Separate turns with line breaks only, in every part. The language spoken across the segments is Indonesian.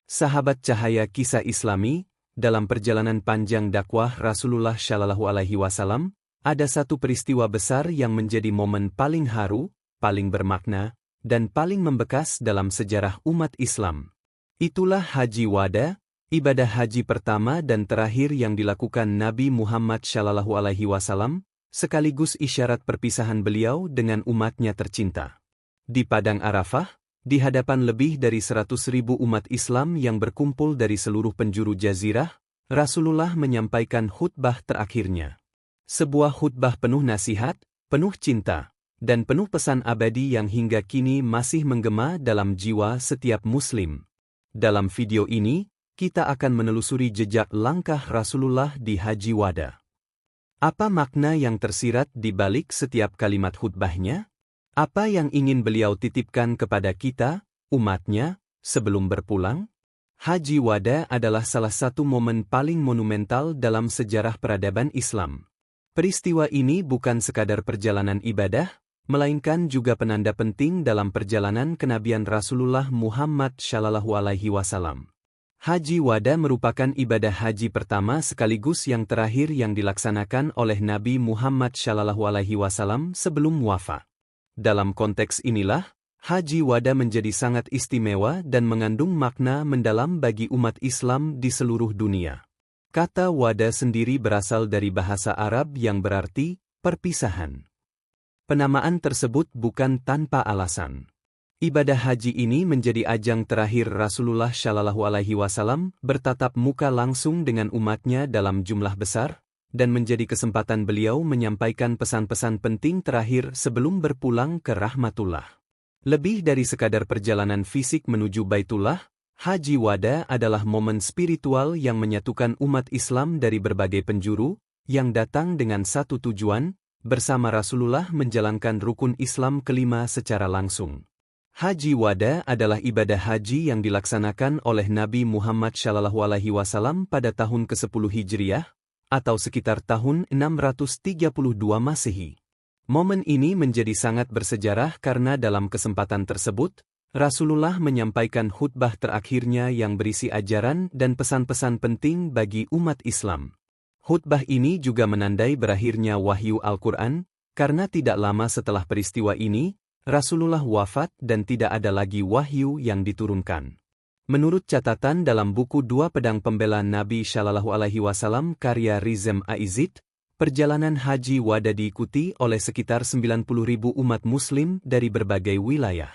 Sahabat cahaya kisah Islami, dalam perjalanan panjang dakwah Rasulullah Shallallahu Alaihi Wasallam, ada satu peristiwa besar yang menjadi momen paling haru, paling bermakna, dan paling membekas dalam sejarah umat Islam. Itulah Haji Wada, ibadah haji pertama dan terakhir yang dilakukan Nabi Muhammad Shallallahu Alaihi Wasallam, sekaligus isyarat perpisahan beliau dengan umatnya tercinta. Di Padang Arafah, di hadapan lebih dari 100.000 umat Islam yang berkumpul dari seluruh penjuru jazirah, Rasulullah menyampaikan khutbah terakhirnya. Sebuah khutbah penuh nasihat, penuh cinta, dan penuh pesan abadi yang hingga kini masih menggema dalam jiwa setiap Muslim. Dalam video ini, kita akan menelusuri jejak langkah Rasulullah di Haji Wada. Apa makna yang tersirat di balik setiap kalimat khutbahnya? Apa yang ingin beliau titipkan kepada kita, umatnya, sebelum berpulang? Haji Wada adalah salah satu momen paling monumental dalam sejarah peradaban Islam. Peristiwa ini bukan sekadar perjalanan ibadah, melainkan juga penanda penting dalam perjalanan kenabian Rasulullah Muhammad Shallallahu Alaihi Wasallam. Haji Wada merupakan ibadah haji pertama sekaligus yang terakhir yang dilaksanakan oleh Nabi Muhammad Shallallahu Alaihi Wasallam sebelum wafat. Dalam konteks inilah, Haji Wada menjadi sangat istimewa dan mengandung makna mendalam bagi umat Islam di seluruh dunia. Kata Wada sendiri berasal dari bahasa Arab yang berarti perpisahan. Penamaan tersebut bukan tanpa alasan. Ibadah haji ini menjadi ajang terakhir Rasulullah Shallallahu Alaihi Wasallam bertatap muka langsung dengan umatnya dalam jumlah besar, dan menjadi kesempatan beliau menyampaikan pesan-pesan penting terakhir sebelum berpulang ke rahmatullah. Lebih dari sekadar perjalanan fisik menuju Baitullah, Haji Wada adalah momen spiritual yang menyatukan umat Islam dari berbagai penjuru, yang datang dengan satu tujuan, bersama Rasulullah menjalankan rukun Islam kelima secara langsung. Haji Wada adalah ibadah haji yang dilaksanakan oleh Nabi Muhammad Shallallahu Alaihi Wasallam pada tahun ke-10 Hijriah, atau sekitar tahun 632 Masehi. Momen ini menjadi sangat bersejarah karena dalam kesempatan tersebut, Rasulullah menyampaikan khutbah terakhirnya yang berisi ajaran dan pesan-pesan penting bagi umat Islam. Khutbah ini juga menandai berakhirnya wahyu Al-Quran, karena tidak lama setelah peristiwa ini, Rasulullah wafat dan tidak ada lagi wahyu yang diturunkan. Menurut catatan dalam buku Dua Pedang Pembela Nabi Shallallahu Alaihi Wasallam karya Rizem Aizid, perjalanan Haji Wada diikuti oleh sekitar 90.000 umat Muslim dari berbagai wilayah.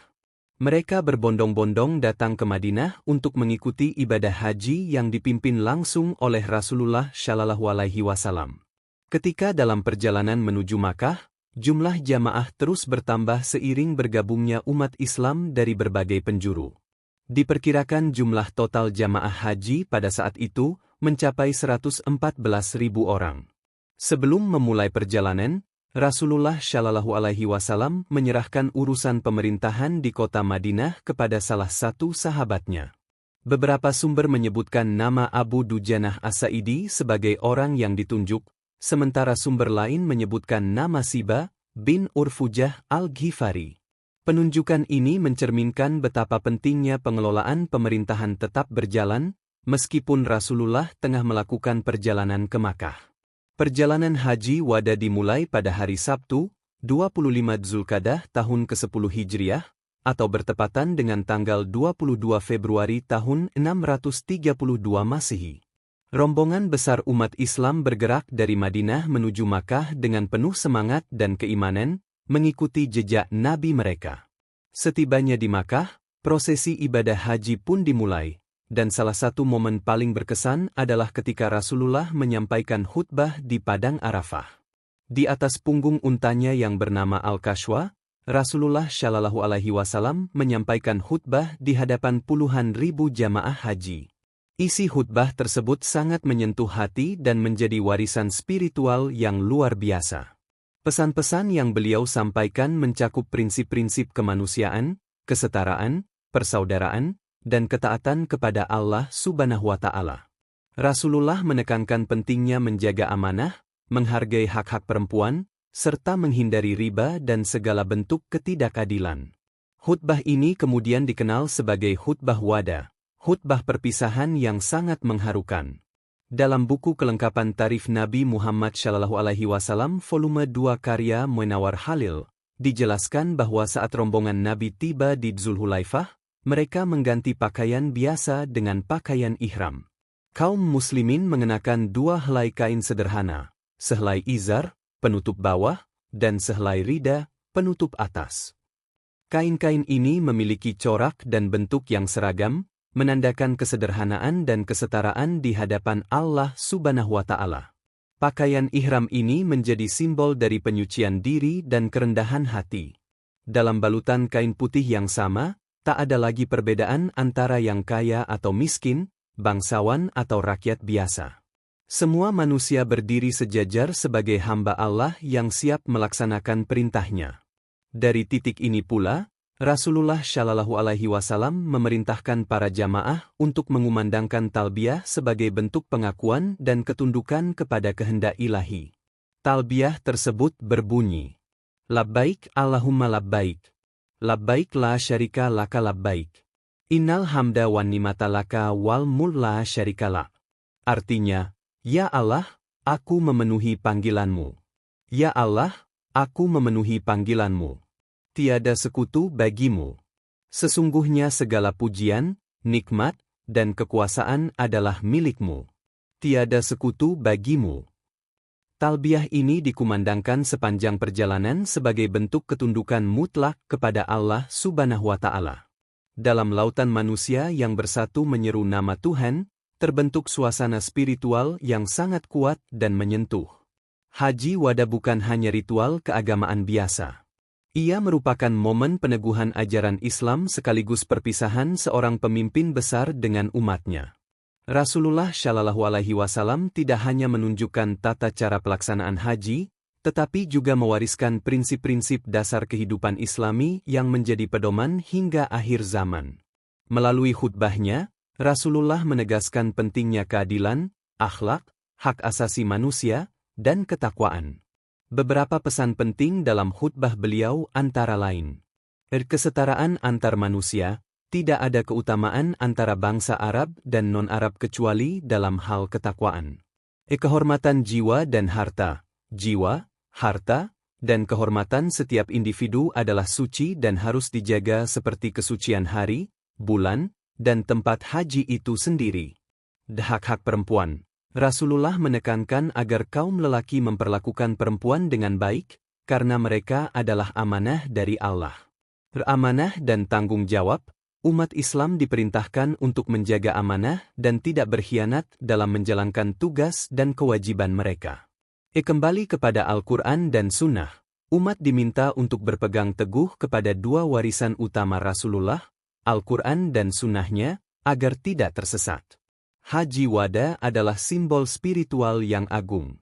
Mereka berbondong-bondong datang ke Madinah untuk mengikuti ibadah haji yang dipimpin langsung oleh Rasulullah Shallallahu Alaihi Wasallam. Ketika dalam perjalanan menuju Makkah, jumlah jamaah terus bertambah seiring bergabungnya umat Islam dari berbagai penjuru. Diperkirakan jumlah total jamaah haji pada saat itu mencapai 114.000 orang. Sebelum memulai perjalanan, Rasulullah Shallallahu Alaihi Wasallam menyerahkan urusan pemerintahan di kota Madinah kepada salah satu sahabatnya. Beberapa sumber menyebutkan nama Abu Dujanah As-Sa'idi sebagai orang yang ditunjuk, sementara sumber lain menyebutkan nama Siba bin Urfujah Al-Ghifari. Penunjukan ini mencerminkan betapa pentingnya pengelolaan pemerintahan tetap berjalan, meskipun Rasulullah tengah melakukan perjalanan ke Makkah. Perjalanan Haji Wada dimulai pada hari Sabtu, 25 Zulkadah tahun ke-10 Hijriah, atau bertepatan dengan tanggal 22 Februari tahun 632 Masehi. Rombongan besar umat Islam bergerak dari Madinah menuju Makkah dengan penuh semangat dan keimanan, mengikuti jejak Nabi mereka. Setibanya di Makkah, prosesi ibadah haji pun dimulai, dan salah satu momen paling berkesan adalah ketika Rasulullah menyampaikan khutbah di Padang Arafah. Di atas punggung untanya yang bernama Al-Kashwa, Rasulullah Shallallahu Alaihi Wasallam menyampaikan khutbah di hadapan puluhan ribu jamaah haji. Isi khutbah tersebut sangat menyentuh hati dan menjadi warisan spiritual yang luar biasa. Pesan-pesan yang beliau sampaikan mencakup prinsip-prinsip kemanusiaan, kesetaraan, persaudaraan, dan ketaatan kepada Allah Subhanahu wa Ta'ala. Rasulullah menekankan pentingnya menjaga amanah, menghargai hak-hak perempuan, serta menghindari riba dan segala bentuk ketidakadilan. Khutbah ini kemudian dikenal sebagai khutbah Wada, Khutbah perpisahan yang sangat mengharukan. Dalam buku kelengkapan tarikh Nabi Muhammad SAW volume 2 karya Munawar Khalil, dijelaskan bahwa saat rombongan Nabi tiba di Dzulhulaifah, mereka mengganti pakaian biasa dengan pakaian ihram. Kaum muslimin mengenakan 2 helai kain sederhana, sehelai izar, penutup bawah, dan sehelai rida, penutup atas. Kain-kain ini memiliki corak dan bentuk yang seragam, menandakan kesederhanaan dan kesetaraan di hadapan Allah Subhanahu wa Ta'ala. Pakaian ihram ini menjadi simbol dari penyucian diri dan kerendahan hati. Dalam balutan kain putih yang sama, tak ada lagi perbedaan antara yang kaya atau miskin, bangsawan atau rakyat biasa. Semua manusia berdiri sejajar sebagai hamba Allah yang siap melaksanakan perintahnya. Dari titik ini pula, Rasulullah SAW memerintahkan para jamaah untuk mengumandangkan talbiyah sebagai bentuk pengakuan dan ketundukan kepada kehendak ilahi. Talbiyah tersebut berbunyi, Labbaik Allahumma labbaik. Labbaik la syarika laka labbaik. Innal hamda wan nimata laka wal mul la syarika lak. Artinya, Ya Allah, aku memenuhi panggilanmu. Ya Allah, aku memenuhi panggilanmu. Tiada sekutu bagimu. Sesungguhnya segala pujian, nikmat, dan kekuasaan adalah milikmu. Tiada sekutu bagimu. Talbiyah ini dikumandangkan sepanjang perjalanan sebagai bentuk ketundukan mutlak kepada Allah Subhanahu wa Ta'ala. Dalam lautan manusia yang bersatu menyeru nama Tuhan, terbentuk suasana spiritual yang sangat kuat dan menyentuh. Haji Wada bukan hanya ritual keagamaan biasa. Ia merupakan momen peneguhan ajaran Islam sekaligus perpisahan seorang pemimpin besar dengan umatnya. Rasulullah SAW tidak hanya menunjukkan tata cara pelaksanaan haji, tetapi juga mewariskan prinsip-prinsip dasar kehidupan Islami yang menjadi pedoman hingga akhir zaman. Melalui khutbahnya, Rasulullah menegaskan pentingnya keadilan, akhlak, hak asasi manusia, dan ketakwaan. Beberapa pesan penting dalam khutbah beliau antara lain: kesetaraan antar manusia. Tidak ada keutamaan antara bangsa Arab dan non-Arab kecuali dalam hal ketakwaan. Kehormatan jiwa dan harta. Jiwa, harta, dan kehormatan setiap individu adalah suci dan harus dijaga seperti kesucian hari, bulan, dan tempat haji itu sendiri. Hak-hak perempuan. Rasulullah menekankan agar kaum lelaki memperlakukan perempuan dengan baik, karena mereka adalah amanah dari Allah. Amanah dan tanggung jawab. Umat Islam diperintahkan untuk menjaga amanah dan tidak berkhianat dalam menjalankan tugas dan kewajiban mereka. Kembali kepada Al-Quran dan Sunnah, umat diminta untuk berpegang teguh kepada 2 warisan utama Rasulullah, Al-Quran dan Sunnahnya, agar tidak tersesat. Haji Wada adalah simbol spiritual yang agung.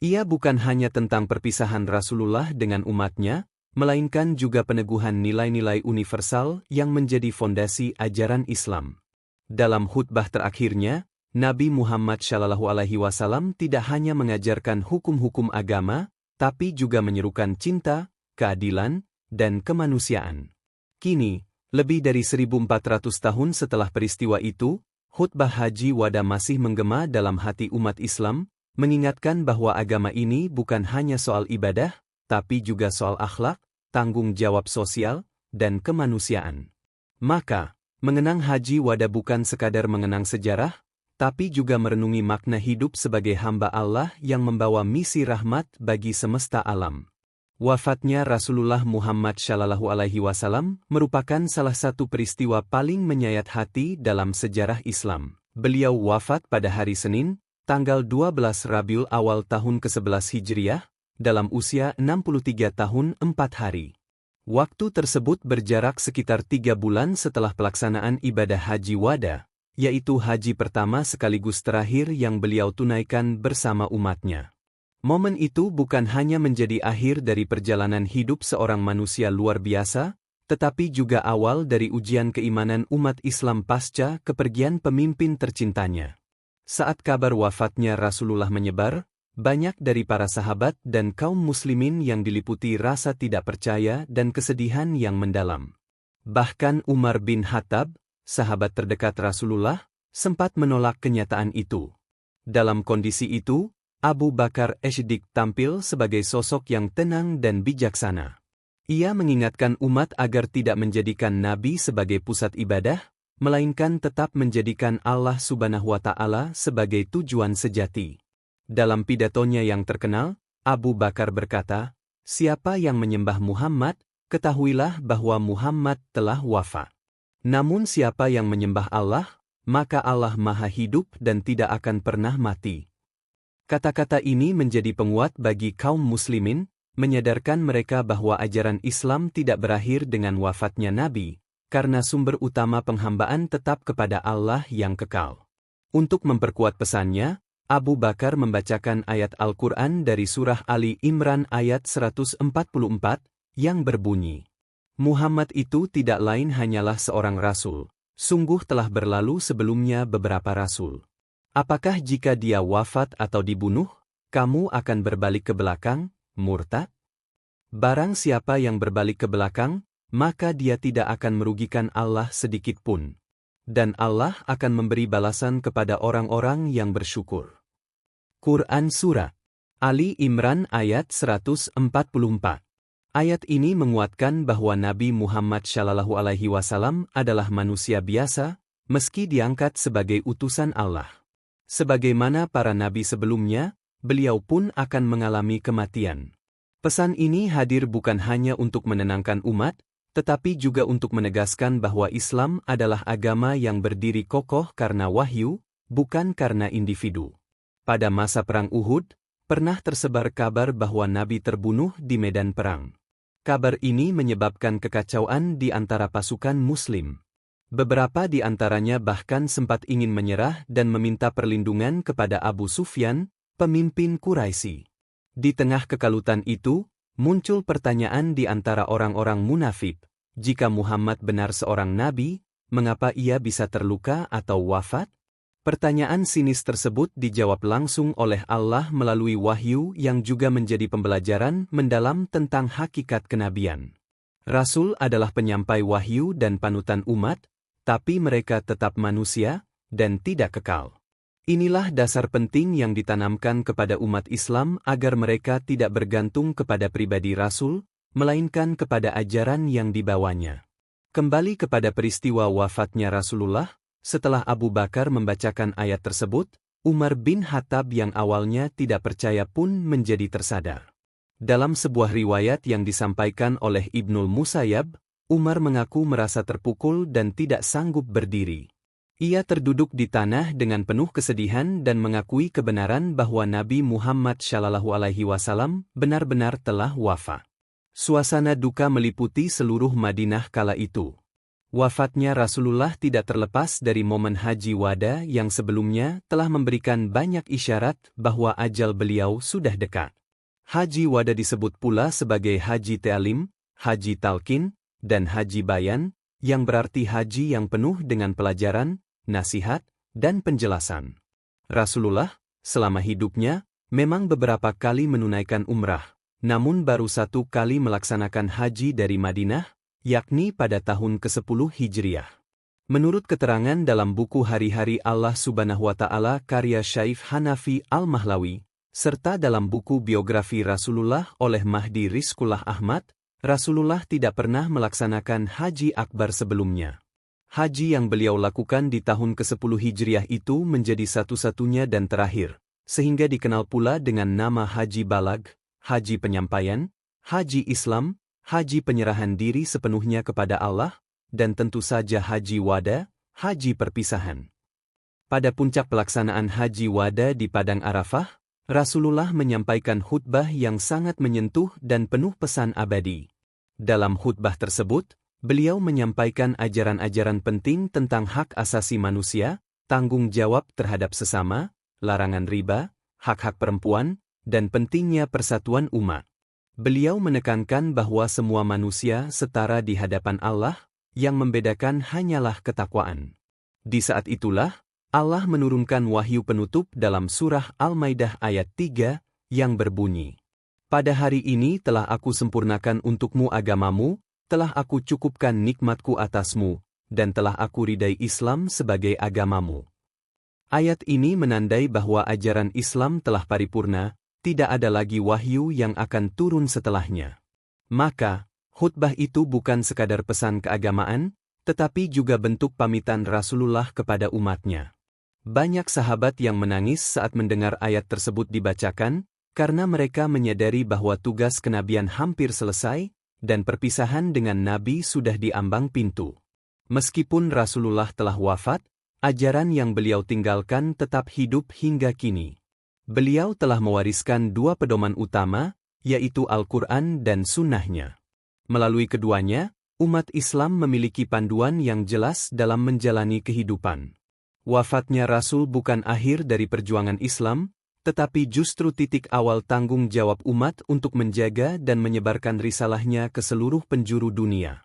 Ia bukan hanya tentang perpisahan Rasulullah dengan umatnya, melainkan juga peneguhan nilai-nilai universal yang menjadi fondasi ajaran Islam. Dalam khutbah terakhirnya, Nabi Muhammad SAW tidak hanya mengajarkan hukum-hukum agama, tapi juga menyerukan cinta, keadilan, dan kemanusiaan. Kini, lebih dari 1400 tahun setelah peristiwa itu, khutbah Haji Wada masih menggema dalam hati umat Islam, mengingatkan bahwa agama ini bukan hanya soal ibadah, tapi juga soal akhlak, tanggung jawab sosial, dan kemanusiaan. Maka, mengenang Haji Wada bukan sekadar mengenang sejarah, tapi juga merenungi makna hidup sebagai hamba Allah yang membawa misi rahmat bagi semesta alam. Wafatnya Rasulullah Muhammad SAW merupakan salah satu peristiwa paling menyayat hati dalam sejarah Islam. Beliau wafat pada hari Senin, tanggal 12 Rabiul Awal tahun ke-11 Hijriah, dalam usia 63 tahun 4 hari. Waktu tersebut berjarak sekitar 3 bulan setelah pelaksanaan ibadah Haji Wada, yaitu haji pertama sekaligus terakhir yang beliau tunaikan bersama umatnya. Momen itu bukan hanya menjadi akhir dari perjalanan hidup seorang manusia luar biasa, tetapi juga awal dari ujian keimanan umat Islam pasca kepergian pemimpin tercintanya. Saat kabar wafatnya Rasulullah menyebar, banyak dari para sahabat dan kaum muslimin yang diliputi rasa tidak percaya dan kesedihan yang mendalam. Bahkan Umar bin Khattab, sahabat terdekat Rasulullah, sempat menolak kenyataan itu. Dalam kondisi itu, Abu Bakar As-Siddiq tampil sebagai sosok yang tenang dan bijaksana. Ia mengingatkan umat agar tidak menjadikan Nabi sebagai pusat ibadah, melainkan tetap menjadikan Allah Subhanahu wa Ta'ala sebagai tujuan sejati. Dalam pidatonya yang terkenal, Abu Bakar berkata, "Siapa yang menyembah Muhammad, ketahuilah bahwa Muhammad telah wafat. Namun siapa yang menyembah Allah, maka Allah Maha Hidup dan tidak akan pernah mati." Kata-kata ini menjadi penguat bagi kaum muslimin, menyadarkan mereka bahwa ajaran Islam tidak berakhir dengan wafatnya Nabi, karena sumber utama penghambaan tetap kepada Allah yang kekal. Untuk memperkuat pesannya, Abu Bakar membacakan ayat Al-Quran dari surah Ali Imran ayat 144, yang berbunyi, "Muhammad itu tidak lain hanyalah seorang rasul, sungguh telah berlalu sebelumnya beberapa rasul. Apakah jika dia wafat atau dibunuh, kamu akan berbalik ke belakang, murtad? Barang siapa yang berbalik ke belakang, maka dia tidak akan merugikan Allah sedikit pun. Dan Allah akan memberi balasan kepada orang-orang yang bersyukur." Quran Surah Ali Imran ayat 144. Ayat ini menguatkan bahwa Nabi Muhammad SAW adalah manusia biasa, meski diangkat sebagai utusan Allah. Sebagaimana para nabi sebelumnya, beliau pun akan mengalami kematian. Pesan ini hadir bukan hanya untuk menenangkan umat, tetapi juga untuk menegaskan bahwa Islam adalah agama yang berdiri kokoh karena wahyu, bukan karena individu. Pada masa Perang Uhud, pernah tersebar kabar bahwa Nabi terbunuh di medan perang. Kabar ini menyebabkan kekacauan di antara pasukan Muslim. Beberapa di antaranya bahkan sempat ingin menyerah dan meminta perlindungan kepada Abu Sufyan, pemimpin Quraisy. Di tengah kekalutan itu, muncul pertanyaan di antara orang-orang munafik, jika Muhammad benar seorang nabi, mengapa ia bisa terluka atau wafat? Pertanyaan sinis tersebut dijawab langsung oleh Allah melalui wahyu yang juga menjadi pembelajaran mendalam tentang hakikat kenabian. Rasul adalah penyampai wahyu dan panutan umat, tapi mereka tetap manusia, dan tidak kekal. Inilah dasar penting yang ditanamkan kepada umat Islam agar mereka tidak bergantung kepada pribadi Rasul, melainkan kepada ajaran yang dibawanya. Kembali kepada peristiwa wafatnya Rasulullah, setelah Abu Bakar membacakan ayat tersebut, Umar bin Khattab yang awalnya tidak percaya pun menjadi tersadar. Dalam sebuah riwayat yang disampaikan oleh Ibnul Musayyab, Umar mengaku merasa terpukul dan tidak sanggup berdiri. Ia terduduk di tanah dengan penuh kesedihan dan mengakui kebenaran bahwa Nabi Muhammad SAW benar-benar telah wafat. Suasana duka meliputi seluruh Madinah kala itu. Wafatnya Rasulullah tidak terlepas dari momen Haji Wada yang sebelumnya telah memberikan banyak isyarat bahwa ajal beliau sudah dekat. Haji Wada disebut pula sebagai Haji Ta'lim, Haji Talqin, dan Haji Bayan, yang berarti haji yang penuh dengan pelajaran, nasihat, dan penjelasan. Rasulullah, selama hidupnya, memang beberapa kali menunaikan umrah, namun baru satu kali melaksanakan haji dari Madinah, yakni pada tahun ke-10 Hijriah. Menurut keterangan dalam buku Hari-Hari Allah Subhanahu wa Ta'ala karya Syaikh Hanafi Al-Mahlawi, serta dalam buku biografi Rasulullah oleh Mahdi Rizqullah Ahmad, Rasulullah tidak pernah melaksanakan haji akbar sebelumnya. Haji yang beliau lakukan di tahun ke-10 Hijriah itu menjadi satu-satunya dan terakhir, sehingga dikenal pula dengan nama Haji Balag, Haji Penyampaian, Haji Islam, Haji Penyerahan Diri sepenuhnya kepada Allah, dan tentu saja Haji Wada, Haji Perpisahan. Pada puncak pelaksanaan Haji Wada di Padang Arafah, Rasulullah menyampaikan khutbah yang sangat menyentuh dan penuh pesan abadi. Dalam khutbah tersebut, beliau menyampaikan ajaran-ajaran penting tentang hak asasi manusia, tanggung jawab terhadap sesama, larangan riba, hak-hak perempuan, dan pentingnya persatuan umat. Beliau menekankan bahwa semua manusia setara di hadapan Allah, yang membedakan hanyalah ketakwaan. Di saat itulah, Allah menurunkan wahyu penutup dalam surah Al-Maidah ayat 3, yang berbunyi, "Pada hari ini telah aku sempurnakan untukmu agamamu, telah aku cukupkan nikmatku atasmu, dan telah aku ridai Islam sebagai agamamu. Ayat ini menandai bahwa ajaran Islam telah paripurna, tidak ada lagi wahyu yang akan turun setelahnya. Maka, khutbah itu bukan sekadar pesan keagamaan, tetapi juga bentuk pamitan Rasulullah kepada umatnya. Banyak sahabat yang menangis saat mendengar ayat tersebut dibacakan, karena mereka menyadari bahwa tugas kenabian hampir selesai, dan perpisahan dengan Nabi sudah diambang pintu. Meskipun Rasulullah telah wafat, ajaran yang beliau tinggalkan tetap hidup hingga kini. Beliau telah mewariskan dua pedoman utama, yaitu Al-Quran dan Sunnahnya. Melalui keduanya, umat Islam memiliki panduan yang jelas dalam menjalani kehidupan. Wafatnya Rasul bukan akhir dari perjuangan Islam, tetapi justru titik awal tanggung jawab umat untuk menjaga dan menyebarkan risalahnya ke seluruh penjuru dunia.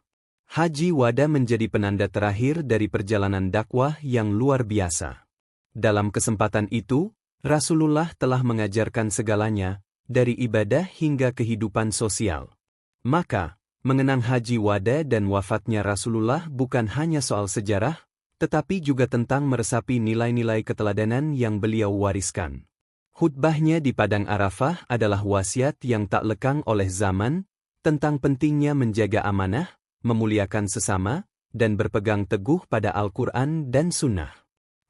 Haji Wada menjadi penanda terakhir dari perjalanan dakwah yang luar biasa. Dalam kesempatan itu, Rasulullah telah mengajarkan segalanya, dari ibadah hingga kehidupan sosial. Maka, mengenang Haji Wada dan wafatnya Rasulullah bukan hanya soal sejarah, tetapi juga tentang meresapi nilai-nilai keteladanan yang beliau wariskan. Khutbahnya di Padang Arafah adalah wasiat yang tak lekang oleh zaman, tentang pentingnya menjaga amanah, memuliakan sesama, dan berpegang teguh pada Al-Quran dan Sunnah.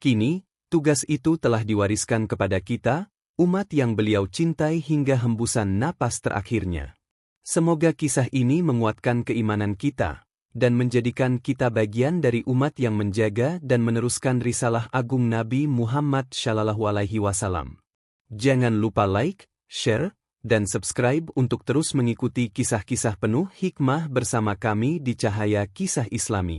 Kini, tugas itu telah diwariskan kepada kita, umat yang beliau cintai hingga hembusan napas terakhirnya. Semoga kisah ini menguatkan keimanan kita, dan menjadikan kita bagian dari umat yang menjaga dan meneruskan risalah agung Nabi Muhammad SAW. Jangan lupa like, share, dan subscribe untuk terus mengikuti kisah-kisah penuh hikmah bersama kami di Cahaya Kisah Islami.